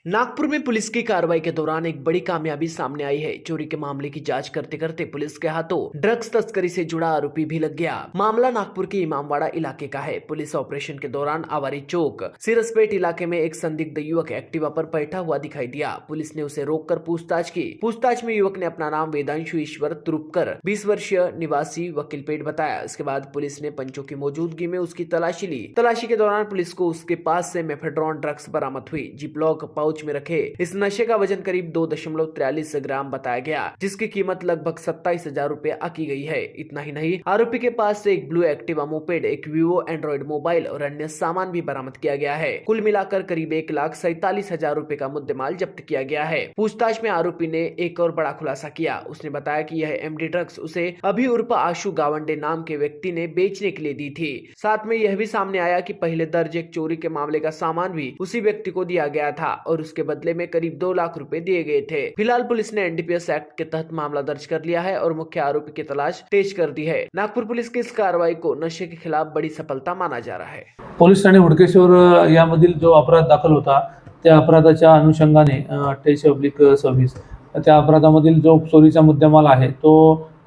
नागपुर में पुलिस की कार्रवाई के दौरान एक बड़ी कामयाबी सामने आई है। चोरी के मामले की जांच करते करते पुलिस के हाथों ड्रग्स तस्करी से जुड़ा आरोपी भी लग गया। मामला नागपुर के इमामवाड़ा इलाके का है। पुलिस ऑपरेशन के दौरान आवारी चौक सिरसपेट इलाके में एक संदिग्ध युवक एक्टिवा पर बैठा हुआ दिखाई दिया। पुलिस ने उसे रोककर पूछताछ की। पूछताछ में युवक ने अपना नाम वेदांशु ईश्वर तुरुपकर 20 वर्षीय निवासी वकीलपेट बताया। इसके बाद पुलिस ने पंचों की मौजूदगी में उसकी तलाशी ली। तलाशी के दौरान पुलिस को उसके पास से मेफेड्रॉन ड्रग्स बरामद हुई। जिपलॉक पाउच में रखे इस नशे का वजन करीब 2.43 ग्राम बताया गया, जिसकी कीमत लगभग 27,000 रुपए आकी गई है। इतना ही नहीं, आरोपी के पास से एक ब्लू एक्टिवा मोपेड, एक वीवो एंड्रॉइड मोबाइल और अन्य सामान भी बरामद किया गया है। कुल मिलाकर करीब 1,47,000 रुपए का मुद्देमाल जब्त किया गया है। पूछताछ में आरोपी ने एक और बड़ा खुलासा किया। उसने बताया कि यह एमडी ड्रग्स उसे अभी उर्फ आशु गावंडे नाम के व्यक्ति ने बेचने के लिए दी थी। साथ में यह भी सामने आया कि पहले दर्ज एक चोरी के मामले का सामान भी उसी व्यक्ति को दिया गया था और उसके बदले में करीब 2 लाख रुपए दिए गए थे। फिलहाल पुलिस ने एनडीपीएस एक्ट के तहत मामला दर्ज कर लिया है और मुख्य आरोपी की तलाश तेज कर दी है। नागपुर पुलिस की इस कार्रवाई को नशे के खिलाफ बड़ी सफलता माना जा रहा है। पोलीस ठाणे हुडकेश्वर यामधील जो अपराध दाखल होता त्या अपराधाच्या अनुषंगाने 28/26 त्या अपराधामधील जो चोरीचा मुद्देमाल आहे तो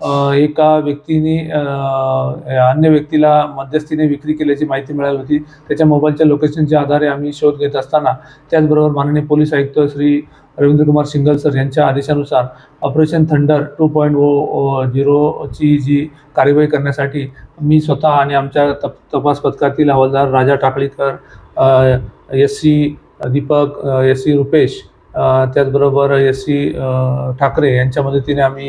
एका व्यक्तीने अन्य व्यक्तीला मध्यस्थीने विक्री केल्याची माहिती मिळाली होती। त्याच्या मोबाईलच्या लोकेशनच्या आधारे आम्ही शोध घेत असताना त्याचबरोबर माननीय पोलीस आयुक्त श्री रवींद्र कुमार सिंगल सर यांच्या आदेशानुसार ऑपरेशन थंडर 2.0 ची जी कार्यवाही करण्यासाठी मी स्वतः आणि आमच्या तपास पथकातील हवालदार राजा टाकळीकर, एससी दीपक, एससी रुपेश, त्याचबरोबर एससी ठाकरे यांच्या मदतीने आम्ही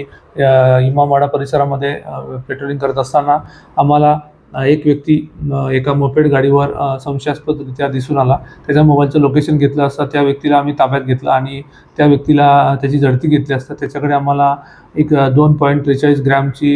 इमामवाडा परिसरामध्ये पेट्रोलिंग करत असताना आम्हाला एक व्यक्ती एका मोपेड गाडीवर संशयास्पदरित्या दिसून आला। त्याच्या मोबाईलचं लोकेशन घेतलं असता त्या व्यक्तीला आम्ही ताब्यात घेतलं आणि त्या व्यक्तीला त्याची झडती घेतली असता त्याच्याकडे आम्हाला एक 2.43 ग्रॅमची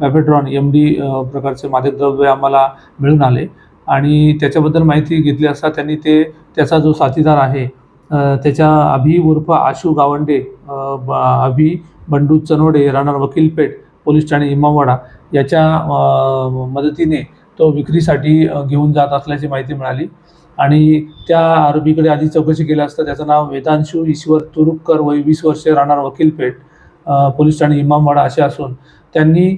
मेफेड्रॉन एमडी प्रकारचे मादक द्रव्य आम्हाला मिळून आले आणि त्याच्याबद्दल माहिती घेतली असता त्यांनी त्याचा जो साथीदार आहे त्याच्या अभि उर्फ आशु गावंडे, अभि बंडू चनोडे, राहणार वकीलपेठ, पोलीस ठाणे इमामवाडा याच्या मदतीने तो विक्रीसाठी घेऊन जात असल्याची माहिती मिळाली आणि त्या आरोपीकडे आधी चौकशी केली असता त्याचं नाव वेदांशु ईश्वर तुरुपकर, वय 20 वर्षे, राहणार वकीलपेठ, पोलीस ठाणे इमामवाडा असे असून त्यांनी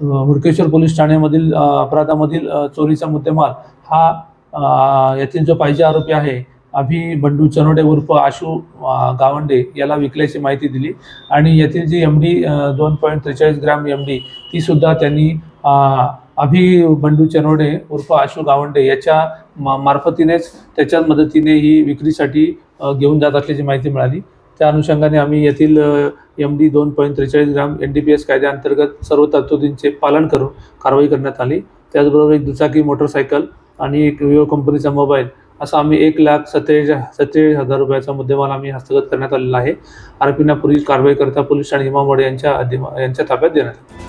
हुडकेश्वर पोलीस ठाण्यामधील अपराधामधील चोरीचा मुद्देमाल हा यातील जो पाहिजे आरोपी आहे अभि बंडू चनोडे उर्फ आशु गावंडे याला विकल्याची माहिती दिली आणि यातील जी एमडी 2.43 ग्रॅम एमडी ती सुद्धा त्यांनी अभि बंडू चनोडे उर्फ आशु गावंडे याच्या मार्फतीनेच त्याच्या मदतीने ही विक्रीसाठी घेऊन जात असल्याची माहिती मिळाली। त्या अनुषंगाने आम्ही येथील एमडी 2.43 ग्रॅम एनडीपीएस कायद्याअंतर्गत सर्व तरतुदींचे पालन करून कारवाई करण्यात आली। त्याचबरोबर एक दुचाकी मोटरसायकल आणि एक विवो कंपनीचा मोबाईल असा आम्ही 1,47,000 रुपयाचा मुद्देमाल आम्ही हस्तगत करण्यात आलेला आहे। आरोपींना पुढील कारवाई करता पोलीस ठाणे इमामवाडा यांच्या ताब्यात देण्यात आले।